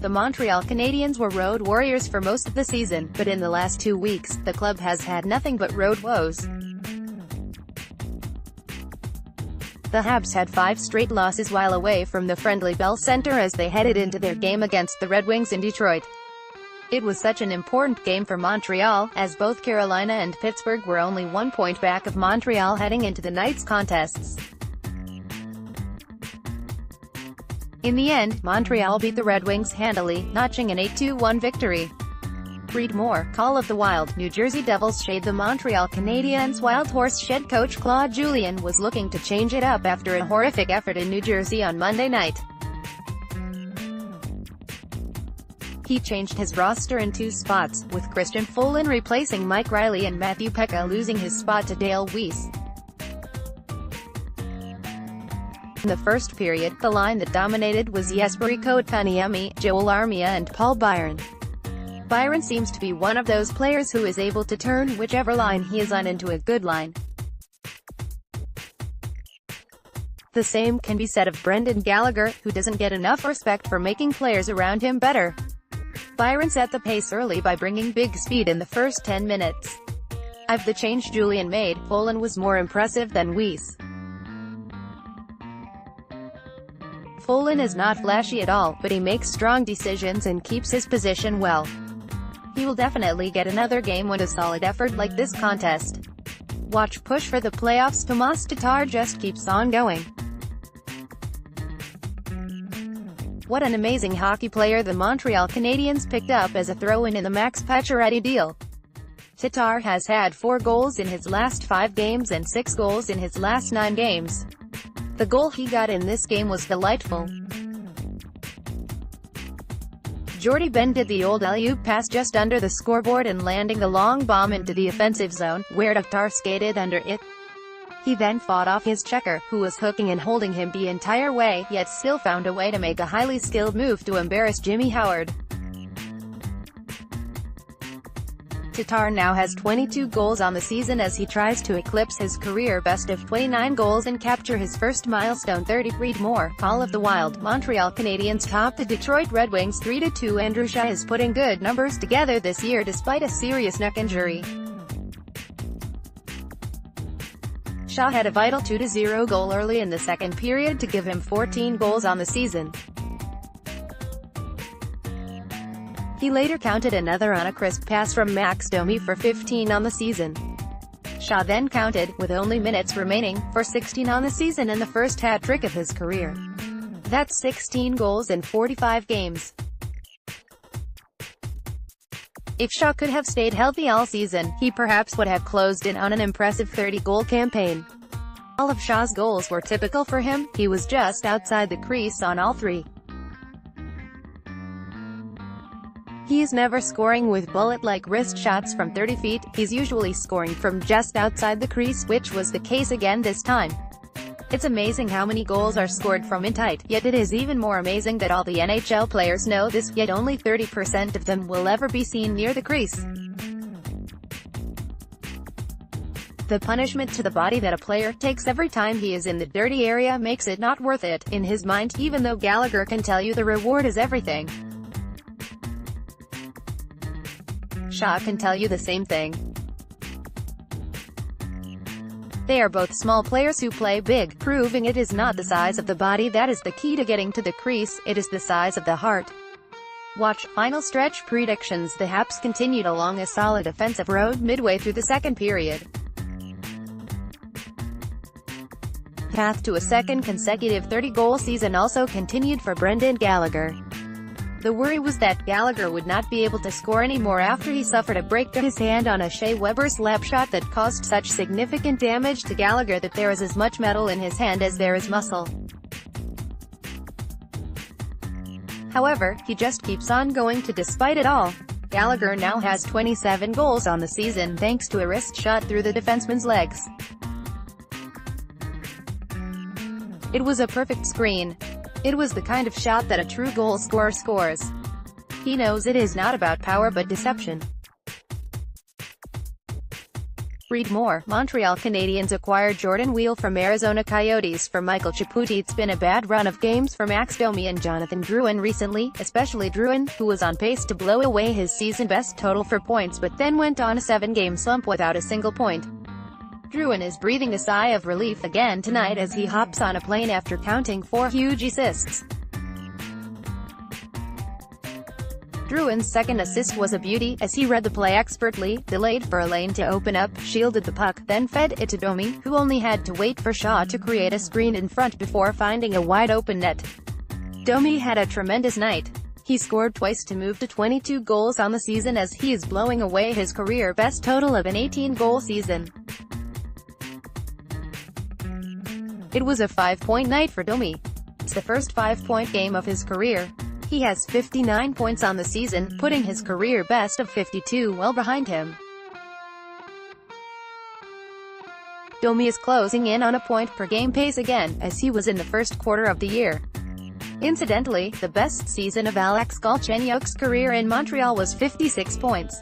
The Montreal Canadiens were road warriors for most of the season, but in the last 2 weeks, the club has had nothing but road woes. The Habs had 5 straight losses while away from the friendly Bell Center as they headed into their game against the Red Wings in Detroit. It was such an important game for Montreal, as both Carolina and Pittsburgh were only 1 point back of Montreal heading into the night's contests. In the end, Montreal beat the Red Wings handily, notching an 8-1 victory. Read more. Call of the Wilde. New Jersey Devils shade the Montreal Canadiens. Wild Horse Shed coach Claude Julien was looking to change it up after a horrific effort in New Jersey on Monday night. He changed his roster in 2 spots, with Christian Folin replacing Mike Riley and Matthew Pekka losing his spot to Dale Weiss. In the first period, the line that dominated was Jesperi Kotkaniemi, Joel Armia and Paul Byron. Byron seems to be one of those players who is able to turn whichever line he is on into a good line. The same can be said of Brendan Gallagher, who doesn't get enough respect for making players around him better. Byron set the pace early by bringing big speed in the first 10 minutes. Of the change Julien made, Folin was more impressive than Weiss. Folin is not flashy at all, but he makes strong decisions and keeps his position well. He will definitely get another game with a solid effort like this contest. Watch push for the playoffs. Tomas Tatar just keeps on going. What an amazing hockey player the Montreal Canadiens picked up as a throw-in in the Max Pacioretty deal. Tatar has had 4 goals in his last 5 games and 6 goals in his last 9 games. The goal he got in this game was delightful. Jordy Ben did the old alley-oop pass just under the scoreboard and landing the long bomb into the offensive zone, where Tatar skated under it. He then fought off his checker, who was hooking and holding him the entire way, yet still found a way to make a highly skilled move to embarrass Jimmy Howard. Tatar now has 22 goals on the season as he tries to eclipse his career best of 29 goals and capture his first milestone 30. Read more. Call of the Wilde. Montreal Canadiens top the Detroit Red Wings 3-2. Andrew Shaw is putting good numbers together this year despite a serious neck injury. Shaw had a vital 2-0 goal early in the second period to give him 14 goals on the season. He later counted another on a crisp pass from Max Domi for 15 on the season. Shaw then counted, with only minutes remaining, for 16 on the season and the first hat-trick of his career. That's 16 goals in 45 games. If Shaw could have stayed healthy all season, he perhaps would have closed in on an impressive 30-goal campaign. All of Shaw's goals were typical for him. He was just outside the crease on all 3. He is never scoring with bullet-like wrist shots from 30 feet, he's usually scoring from just outside the crease, which was the case again this time. It's amazing how many goals are scored from in tight, yet it is even more amazing that all the NHL players know this, yet only 30% of them will ever be seen near the crease. The punishment to the body that a player takes every time he is in the dirty area makes it not worth it, in his mind, even though Gallagher can tell you the reward is everything. Shaw can tell you the same thing. They are both small players who play big, proving it is not the size of the body that is the key to getting to the crease, it is the size of the heart. Watch final stretch predictions. The Habs continued along a solid offensive road midway through the second period. Path to a second consecutive 30-goal season also continued for Brendan Gallagher. The worry was that Gallagher would not be able to score anymore after he suffered a break to his hand on a Shea Weber slap shot that caused such significant damage to Gallagher that there is as much metal in his hand as there is muscle. However, he just keeps on going despite it all. Gallagher now has 27 goals on the season thanks to a wrist shot through the defenseman's legs. It was a perfect screen. It was the kind of shot that a true goal scorer scores. He knows it is not about power but deception. Read more. Montreal Canadiens acquired Jordan Wilde from Arizona Coyotes for Michael Chaput. It's been a bad run of games for Max Domi and Jonathan Drouin recently, especially Drouin, who was on pace to blow away his season-best total for points but then went on a 7-game slump without a single point. Drouin is breathing a sigh of relief again tonight as he hops on a plane after counting 4 huge assists. Drouin's second assist was a beauty, as he read the play expertly, delayed for a lane to open up, shielded the puck, then fed it to Domi, who only had to wait for Shaw to create a screen in front before finding a wide-open net. Domi had a tremendous night. He scored twice to move to 22 goals on the season as he is blowing away his career-best total of an 18-goal season. It was a 5-point night for Domi. It's the first 5-point game of his career. He has 59 points on the season, putting his career best of 52 well behind him. Domi is closing in on a point-per-game pace again, as he was in the first quarter of the year. Incidentally, the best season of Alex Galchenyuk's career in Montreal was 56 points.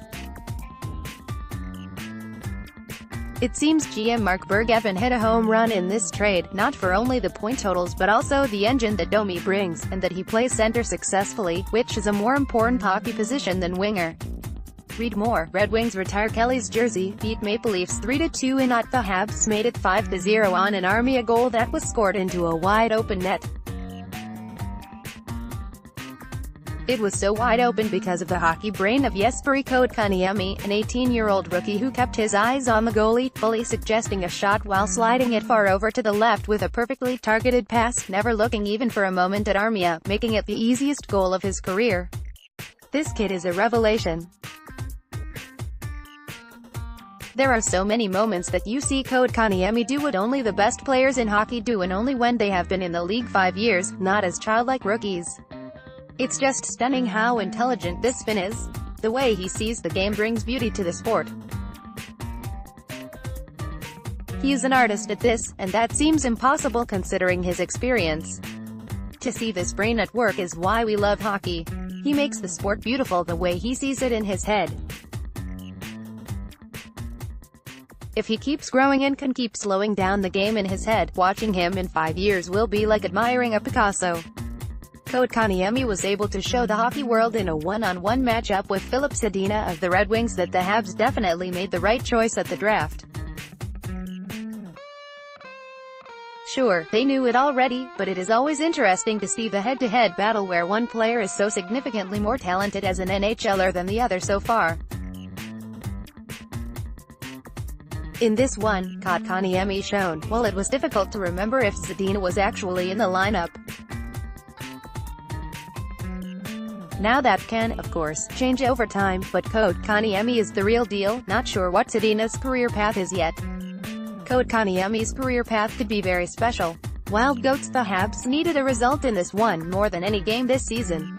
It seems GM Mark Bergevin hit a home run in this trade, not for only the point totals but also the engine that Domi brings, and that he plays center successfully, which is a more important hockey position than winger. Read more. Red Wings retire Kelly's jersey, beat Maple Leafs 3-2 in at the Habs made it 5-0 on an Army, a goal that was scored into a wide-open net. It was so wide open because of the hockey brain of Jesperi Kotkaniemi, an 18-year-old rookie who kept his eyes on the goalie, fully suggesting a shot while sliding it far over to the left with a perfectly targeted pass, never looking even for a moment at Armia, making it the easiest goal of his career. This kid is a revelation. There are so many moments that you see Kotkaniemi do what only the best players in hockey do, and only when they have been in the league 5 years, not as childlike rookies. It's just stunning how intelligent this Finn is. The way he sees the game brings beauty to the sport. He is an artist at this, and that seems impossible considering his experience. To see this brain at work is why we love hockey. He makes the sport beautiful the way he sees it in his head. If he keeps growing and can keep slowing down the game in his head, watching him in 5 years will be like admiring a Picasso. Kotkaniemi was able to show the hockey world in a one-on-one matchup with Filip Zadina of the Red Wings that the Habs definitely made the right choice at the draft. Sure, they knew it already, but it is always interesting to see the head-to-head battle where one player is so significantly more talented as an NHLer than the other so far. In this one, Kotkaniemi shone, while it was difficult to remember if Zadina was actually in the lineup. Now that can, of course, change over time, but Kotkaniemi is the real deal. Not sure what Zadina's career path is yet. Kotkaniemi's career path could be very special. Wild Goats. The Habs needed a result in this one more than any game this season.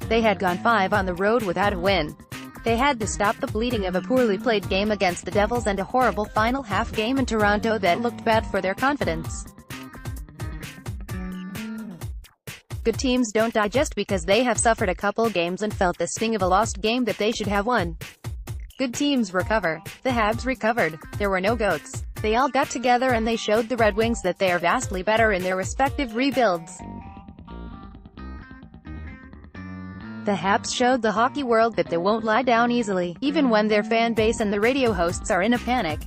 They had gone 5 on the road without a win. They had to stop the bleeding of a poorly played game against the Devils and a horrible final half game in Toronto that looked bad for their confidence. Good teams don't die just because they have suffered a couple games and felt the sting of a lost game that they should have won. Good teams recover. The Habs recovered. There were no goats. They all got together and they showed the Red Wings that they are vastly better in their respective rebuilds. The Habs showed the hockey world that they won't lie down easily, even when their fan base and the radio hosts are in a panic.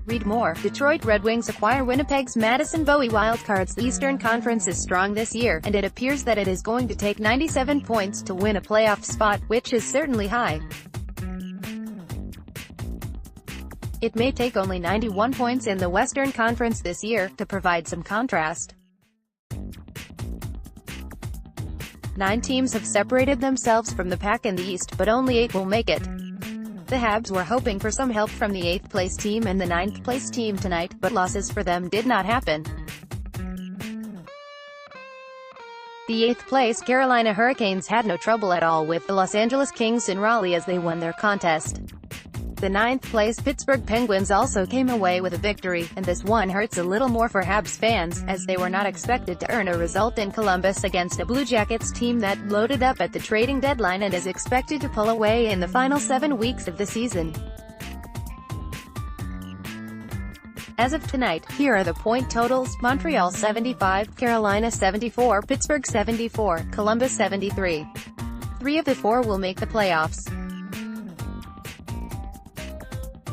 Read more. Detroit Red Wings acquire Winnipeg's Madison Bowie Wildcards. The Eastern Conference is strong this year, and it appears that it is going to take 97 points to win a playoff spot, which is certainly high. It may take only 91 points in the Western Conference this year, to provide some contrast. 9 teams have separated themselves from the pack in the East, but only 8 will make it. The Habs were hoping for some help from the 8th-place team and the 9th-place team tonight, but losses for them did not happen. The 8th-place Carolina Hurricanes had no trouble at all with the Los Angeles Kings in Raleigh as they won their contest. The ninth-place Pittsburgh Penguins also came away with a victory, and this one hurts a little more for Habs fans, as they were not expected to earn a result in Columbus against a Blue Jackets team that loaded up at the trading deadline and is expected to pull away in the final 7 weeks of the season. As of tonight, here are the point totals: Montreal 75, Carolina 74, Pittsburgh 74, Columbus 73. 3 of the 4 will make the playoffs.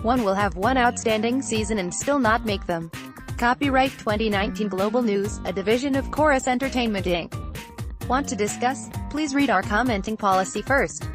1 will have one outstanding season and still not make them. Copyright 2019 Global News, a division of Chorus Entertainment Inc. Want to discuss? Please read our commenting policy first.